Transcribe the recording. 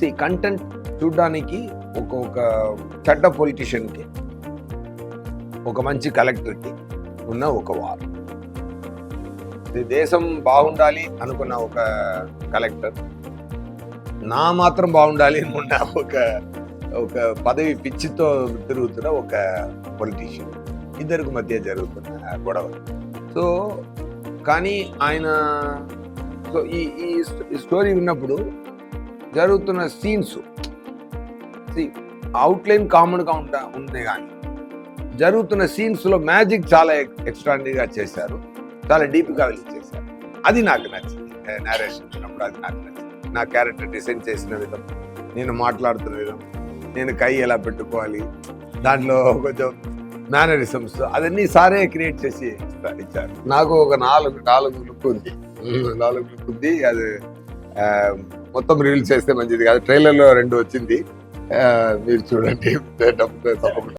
Content చూడడానికి ఒక చెడ్డ పొలిటీషియన్కి ఒక మంచి కలెక్టర్కి ఉన్న ఒక వార్. దేశం బాగుండాలి అనుకున్న ఒక కలెక్టర్, నా మాత్రం బాగుండాలి అనుకున్న ఒక పదవి పిచ్చితో తిరుగుతున్న ఒక పొలిటీషియన్, ఇద్దరికి మధ్య జరుగుతున్న గొడవ. సో కానీ ఆయన ఈ స్టోరీ విన్నప్పుడు జరుగుతున్న సీన్స్ అవుట్లైన్ కామన్గా ఉంది, కానీ జరుగుతున్న సీన్స్లో మ్యాజిక్ చాలా ఎక్స్ట్రాడినరీగా చేశారు, చాలా డీప్గా వెళ్ళి చేశారు. అది నాకు నచ్చింది. నేరేషన్ విన్నప్పుడు అది నాకు నచ్చింది. నా క్యారెక్టర్ డిజైన్ చేసిన విధం, నేను మాట్లాడుతున్న విధం, నేను కై ఎలా పెట్టుకోవాలి, దాంట్లో కొంచెం మేనరిజమ్స్ అదన్నీ సారే క్రియేట్ చేసి ఇచ్చారు. నాకు ఒక నాలుగు లుక్ ఉంది. అది మొత్తం రిలీజ్ చేస్తే మంచిది కాదు. ట్రైలర్లో 2 వచ్చింది, మీరు చూడండి.